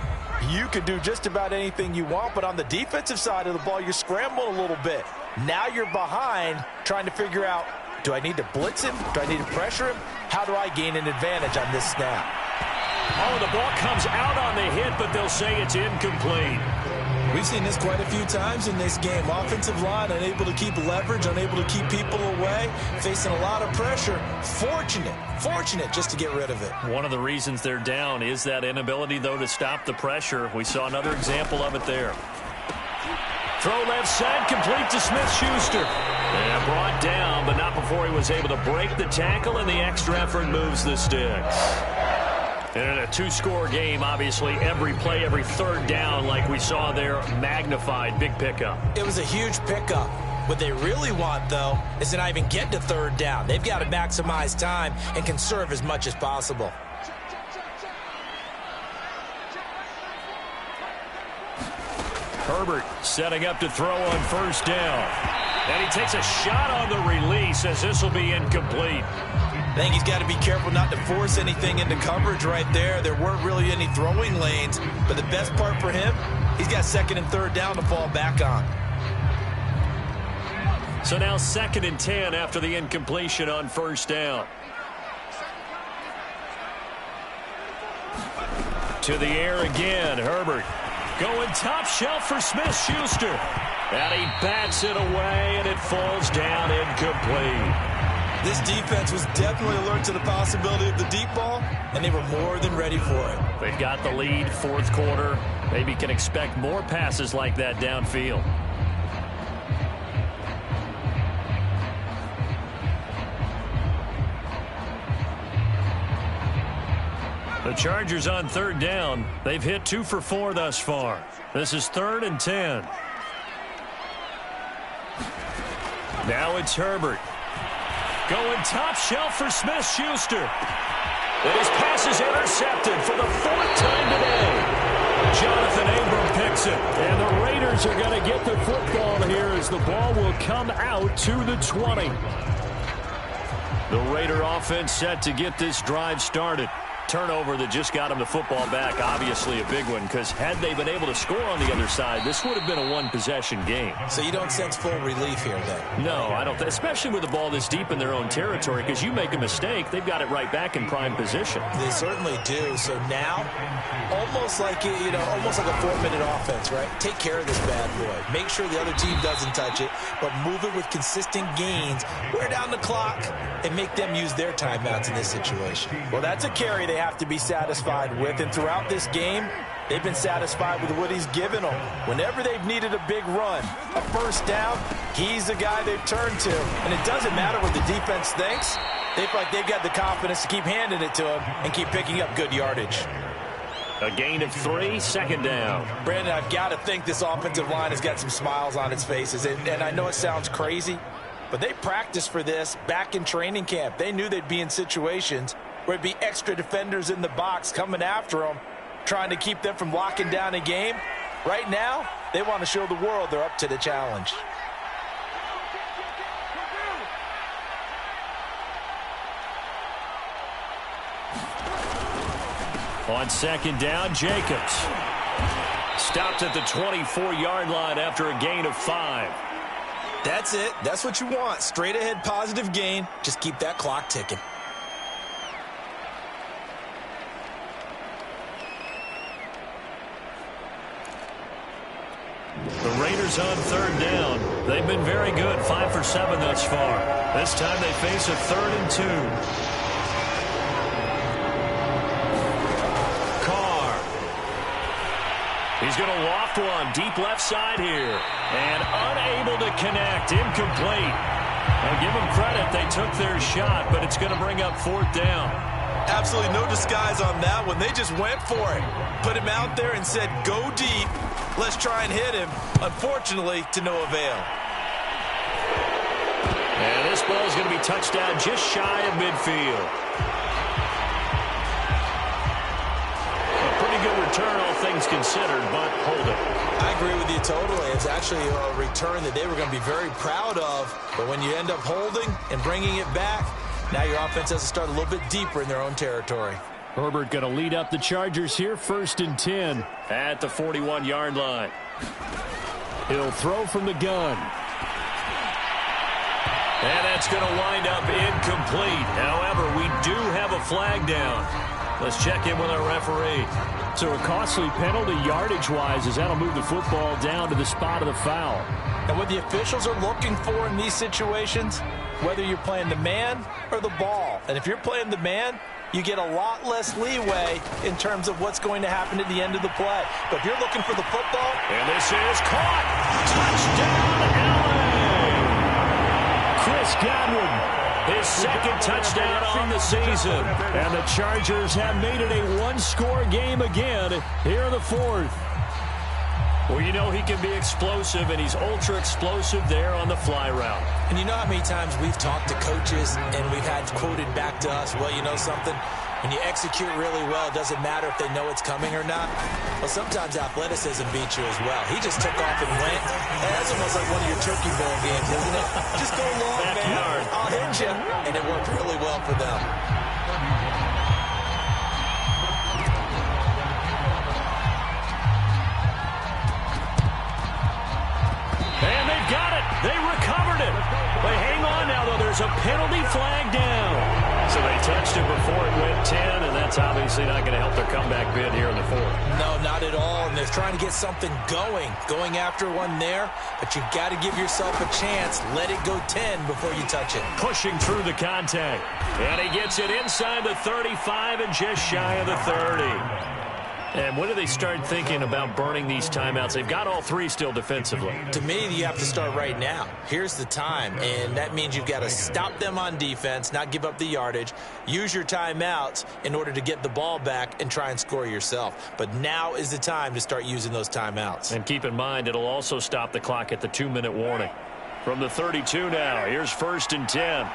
you can do just about anything you want. But on the defensive side of the ball, you're scrambling a little bit. Now you're behind trying to figure out, do I need to blitz him? Do I need to pressure him? How do I gain an advantage on this snap? Oh, the ball comes out on the hit, but they'll say it's incomplete. We've seen this quite a few times in this game. Offensive line unable to keep leverage, unable to keep people away, facing a lot of pressure. Fortunate just to get rid of it. One of the reasons they're down is that inability, though, to stop the pressure. We saw another example of it there. Throw left side, complete to Smith-Schuster. And brought down, but not before he was able to break the tackle, and the extra effort moves the sticks. And in a 2-score game, obviously, every play, every third down, like we saw there, magnified, big pickup. It was a huge pickup. What they really want, though, is to not even get to third down. They've got to maximize time and conserve as much as possible. Herbert setting up to throw on first down. And he takes a shot on the release as this will be incomplete. I think he's got to be careful not to force anything into coverage right there. There weren't really any throwing lanes, but the best part for him, he's got second and third down to fall back on. So now 2nd and 10 after the incompletion on first down. To the air again, Herbert. Going top shelf for Smith-Schuster. And he bats it away, and it falls down incomplete. This defense was definitely alert to the possibility of the deep ball, and they were more than ready for it. They've got the lead, 4th quarter. Maybe can expect more passes like that downfield. The Chargers on 3rd down. They've hit 2 for 4 thus far. This is 3rd and 10. Now it's Herbert. Going top shelf for Smith-Schuster. And his pass is intercepted for the 4th time today. Jonathan Abram picks it. And the Raiders are going to get the football here as the ball will come out to the 20. The Raider offense set to get this drive started. Turnover that just got him the football back, obviously a big one, because had they been able to score on the other side, this would have been a one-possession game. So you don't sense full relief here, then? No, I don't. Especially with the ball this deep in their own territory, because you make a mistake, they've got it right back in prime position. They certainly do. So now, almost like a 4-minute offense, right? Take care of this bad boy. Make sure the other team doesn't touch it, but move it with consistent gains. Wear down the clock and make them use their timeouts in this situation. Well, that's a carry they have to be satisfied with, and throughout this game, they've been satisfied with what he's given them. Whenever they've needed a big run, a first down, he's the guy they've turned to. And it doesn't matter what the defense thinks. They feel like they've got the confidence to keep handing it to him and keep picking up good yardage. A gain of 3, 2nd down. Brandon, I've got to think this offensive line has got some smiles on its faces. And I know it sounds crazy, but they practiced for this back in training camp. They knew they'd be in situations where it'd be extra defenders in the box coming after them, trying to keep them from locking down a game. Right now, they want to show the world they're up to the challenge. On 2nd down, Jacobs. Stopped at the 24-yard line after a gain of 5. That's it. That's what you want. Straight ahead positive gain. Just keep that clock ticking. The Raiders on 3rd down. They've been very good, 5 for 7 thus far. This time they face a 3rd and 2. Carr. He's going to loft one deep left side here. And unable to connect, incomplete. I'll give them credit, they took their shot, but it's going to bring up 4th down. Absolutely no disguise on that one. They just went for it. Put him out there and said, go deep. Let's try and hit him. Unfortunately, to no avail. And this ball is going to be touched down just shy of midfield. A pretty good return, all things considered, but hold it. I agree with you totally. It's actually a return that they were going to be very proud of. But when you end up holding and bringing it back, now your offense has to start a little bit deeper in their own territory. Herbert going to lead up the Chargers here, 1st and 10 at the 41-yard line. He'll throw from the gun. And that's going to wind up incomplete. However, we do have a flag down. Let's check in with our referee. So a costly penalty yardage-wise as that'll move the football down to the spot of the foul. And what the officials are looking for in these situations, whether you're playing the man or the ball. And if you're playing the man, you get a lot less leeway in terms of what's going to happen at the end of the play. But if you're looking for the football. And this is caught. Touchdown, L.A. Chris Godwin, his 2nd touchdown on the season. And the Chargers have made it a one-score game again here in the 4th. Well, you know he can be explosive, and he's ultra-explosive there on the fly route. And you know how many times we've talked to coaches and we've had quoted back to us, well, you know something? When you execute really well, it doesn't matter if they know it's coming or not. Well, sometimes athleticism beats you as well. He just took off and went. That's almost like one of your turkey bowl games, isn't it? Just go long, man. I'll hit you. And it worked really well for them. And they've got it. They recovered it. They hang on now, though. There's a penalty flag down. So they touched it before it went 10, and that's obviously not going to help their comeback bid here in the fourth. No, not at all, and they're trying to get something going after one there, but you've got to give yourself a chance. Let it go 10 before you touch it. Pushing through the contact, and he gets it inside the 35 and just shy of the 30. And when do they start thinking about burning these timeouts? They've got all three still defensively. To me, you have to start right now. Here's the time, and that means you've got to stop them on defense, not give up the yardage, use your timeouts in order to get the ball back and try and score yourself. But now is the time to start using those timeouts. And keep in mind, it'll also stop the clock at the 2-minute warning. From the 32 now, here's 1st and 10.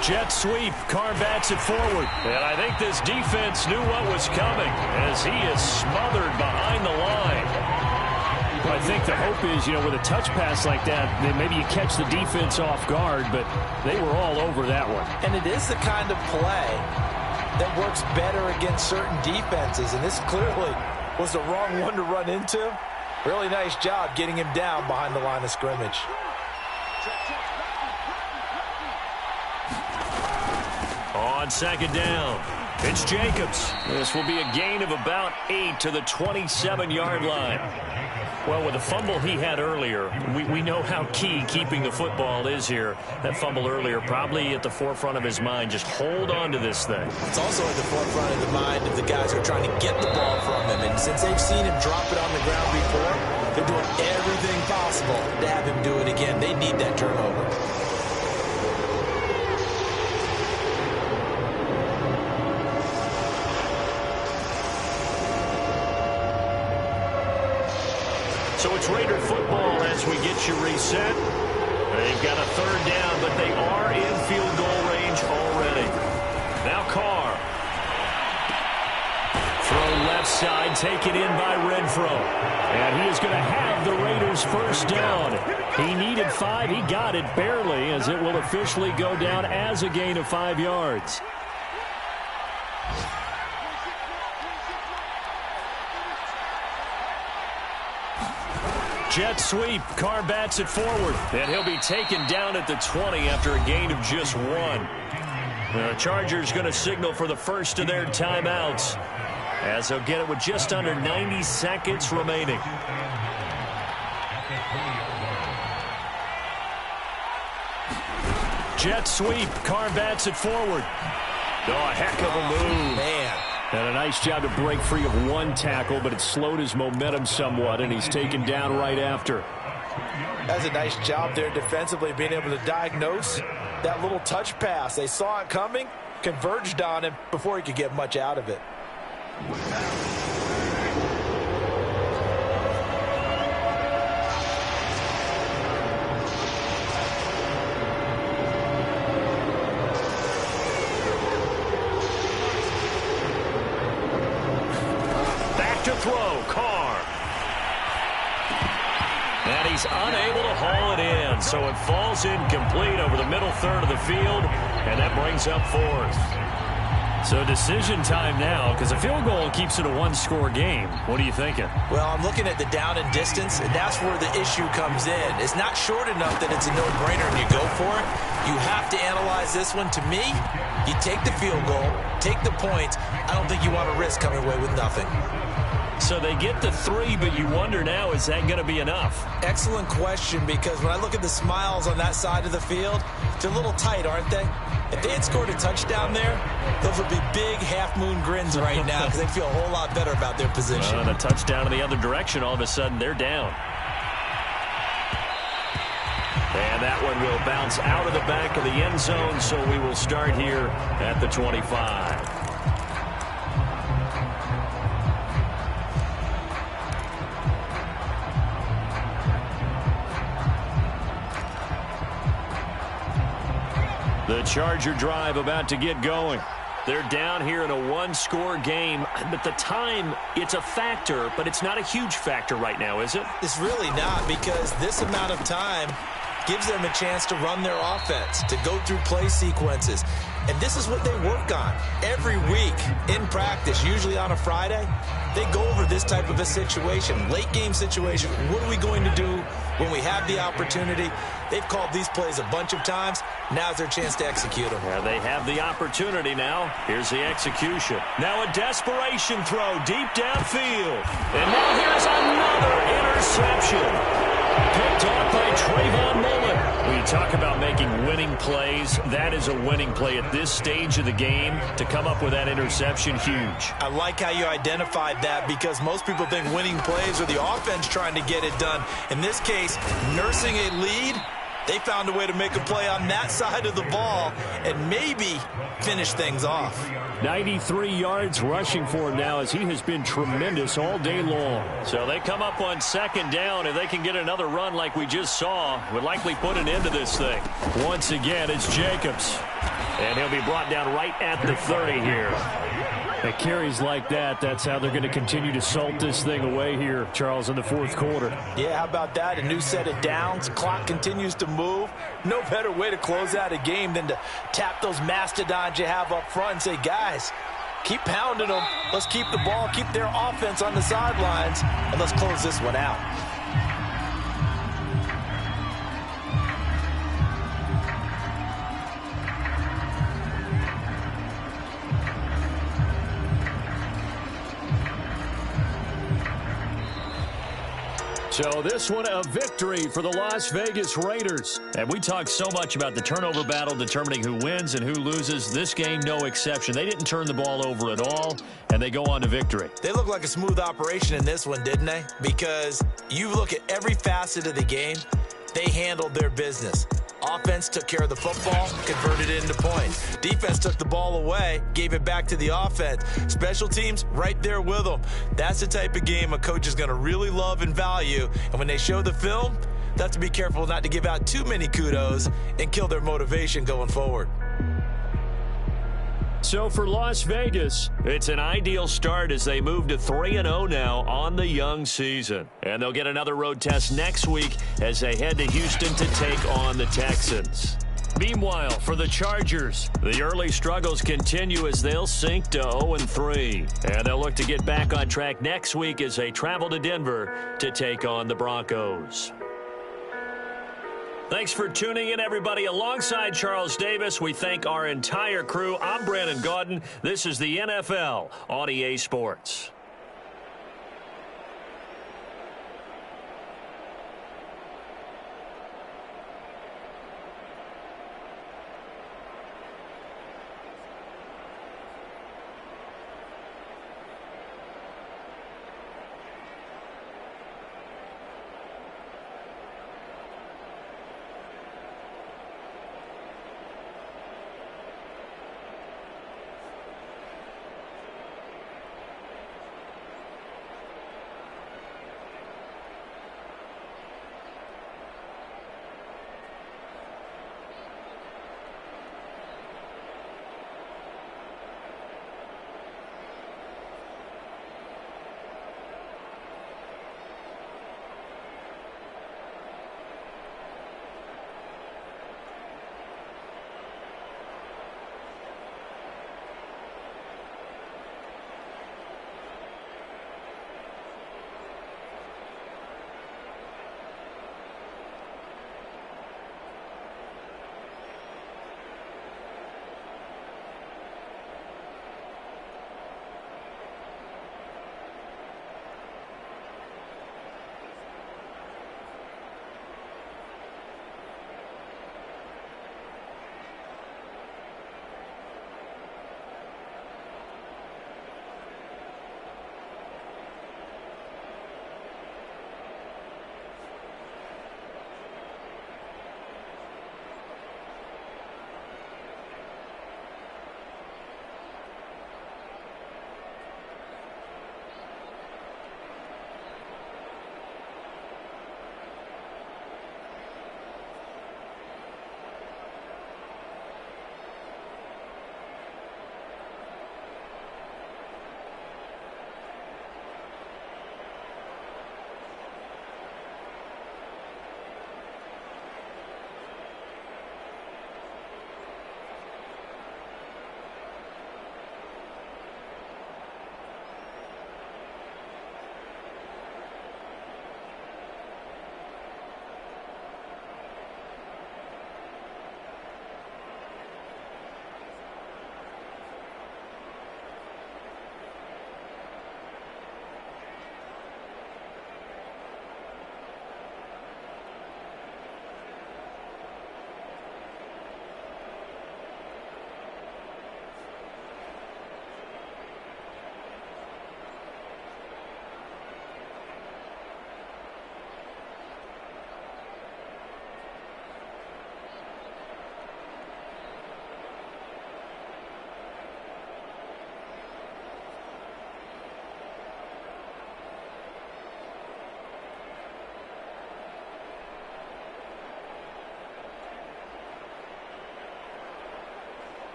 Jet sweep. Carr bats it forward. And I think this defense knew what was coming as he is smothered behind the line. I think the hope is, with a touch pass like that, then maybe you catch the defense off guard, but they were all over that one. And it is the kind of play that works better against certain defenses, and this clearly was the wrong one to run into. Really nice job getting him down behind the line of scrimmage. On 2nd down, it's Jacobs. This will be a gain of about 8 to the 27-yard line. Well, with the fumble he had earlier, we know how key keeping the football is here. That fumble earlier probably at the forefront of his mind. Just hold on to this thing. It's also at the forefront of the mind of the guys who are trying to get the ball from him. And since they've seen him drop it on the ground before, they're doing everything possible to have him do it again. They need that turnover. So it's Raider football as we get you reset. They've got a 3rd down, but they are in field goal range already. Now Carr. Throw left side, taken in by Renfro. And he is going to have the Raiders 1st down. He needed 5. He got it barely, as it will officially go down as a gain of 5 yards. Jet sweep. Carr bats it forward. And he'll be taken down at the 20 after a gain of just 1. The Chargers going to signal for the first of their timeouts, as they'll get it with just under 90 seconds remaining. Jet sweep. Carr bats it forward. Oh, a heck of a move. Man. And a nice job to break free of one tackle, but it slowed his momentum somewhat, and he's taken down right after. That's a nice job there defensively, being able to diagnose that little touch pass. They saw it coming, converged on him before he could get much out of it. Throw, Carr. And he's unable to haul it in, so it falls incomplete over the middle third of the field, and that brings up 4th. So decision time now, because a field goal keeps it a 1-score game. What are you thinking? Well, I'm looking at the down and distance, and that's where the issue comes in. It's not short enough that it's a no-brainer and you go for it. You have to analyze this one. To me, you take the field goal, take the points. I don't think you want to risk coming away with nothing. So they get the 3, but you wonder now, is that going to be enough? Excellent question, because when I look at the smiles on that side of the field, they're a little tight, aren't they? If they had scored a touchdown there, those would be big half-moon grins right now because they feel a whole lot better about their position. And a touchdown in the other direction, all of a sudden they're down. And that one will bounce out of the back of the end zone, so we will start here at the 25. The Charger drive about to get going. They're down here in a one-score game. But the time, it's a factor, but it's not a huge factor right now, is it? It's really not, because this amount of time gives them a chance to run their offense, to go through play sequences. And this is what they work on every week in practice, usually on a Friday. They go over this type of a situation, late game situation. What are we going to do when we have the opportunity? They've called these plays a bunch of times. Now's their chance to execute them. Yeah, they have the opportunity now. Here's the execution. Now a desperation throw deep downfield. And now here's another interception. Picked off by Trayvon Mullen. When you talk about making winning plays, that is a winning play at this stage of the game. To come up with that interception, huge. I like how you identified that, because most people think winning plays are the offense trying to get it done. In this case, nursing a lead, they found a way to make a play on that side of the ball and maybe finish things off. 93 yards rushing for him now, as he has been tremendous all day long. So they come up on second down. If they can get another run like we just saw, would likely put an end to this thing. Once again, it's Jacobs. And he'll be brought down right at the 30 here. At carries like that, that's how they're going to continue to salt this thing away here, Charles, in the fourth quarter. Yeah, how about that? A new set of downs. Clock continues to move. No better way to close out a game than to tap those mastodons you have up front and say, guys, keep pounding them. Let's keep the ball, keep their offense on the sidelines, and let's close this one out. So this one, a victory for the Las Vegas Raiders. And we talked so much about the turnover battle determining who wins and who loses. This game, no exception. They didn't turn the ball over at all, and they go on to victory. They look like a smooth operation in this one, didn't they? Because you look at every facet of the game, they handled their business. Offense took care of the football, converted it into points. Defense took the ball away, gave it back to the offense. Special teams, right there with them. That's the type of game a coach is going to really love and value. And when they show the film, they have to be careful not to give out too many kudos and kill their motivation going forward. So for Las Vegas, it's an ideal start as they move to 3-0 now on the young season. And they'll get another road test next week as they head to Houston to take on the Texans. Meanwhile, for the Chargers, the early struggles continue as they'll sink to 0-3. And they'll look to get back on track next week as they travel to Denver to take on the Broncos. Thanks for tuning in, everybody. Alongside Charles Davis, we thank our entire crew. I'm Brandon Gaudin. This is the NFL on EA Sports.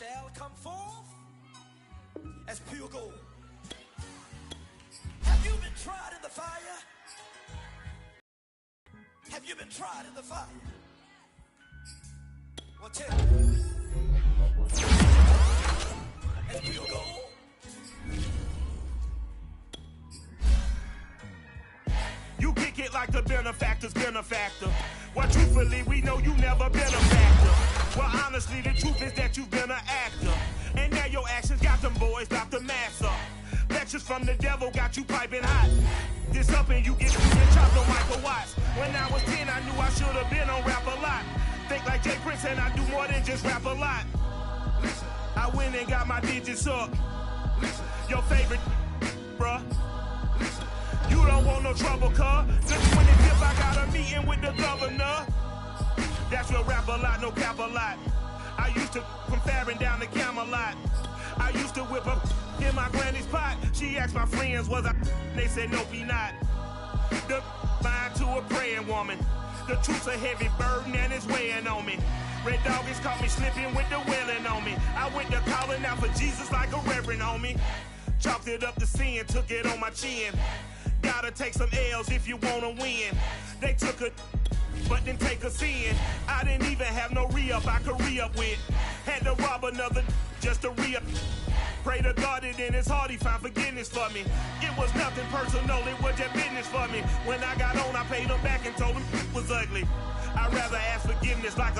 shall come forth as pure gold. Have you been tried in the fire? Have you been tried in the fire? Well, tell me. As pure gold. You kick it like the benefactor's benefactor. Well, truthfully, we know you never been a factor. Well, honestly, the truth is that you've been an actor. And now your actions got them boys dropped the mask up. Lectures from the devil got you piping hot. This up and you get screwed and chopped on Michael Watts. When I was 10, I knew I should have been on Rap a Lot. Think like Jay Prince and I do more than just rap a lot. I went and got my digits up. Your favorite, bruh. You don't want no trouble, cuz. The 25th, I got a meeting with the governor. That's real rap a lot, no cap a lot. I used to from Farron down to Camelot. I used to whip up in my granny's pot. She asked my friends, was I? They said, nope, he not. The line to a praying woman. The truth's a heavy burden and it's weighing on me. Red Doggies caught me slipping with the wailing on me. I went to calling out for Jesus like a reverend on me. Chalked it up to sin, took it on my chin. Gotta take some L's if you wanna win. They took a, but didn't take us in. I didn't even have no re-up I could re-up with. Had to rob another just to re-up. Pray to God that in his heart he found forgiveness for me. It was nothing personal, it was just business for me. When I got on, I paid him back and told him it was ugly. I'd rather ask forgiveness like a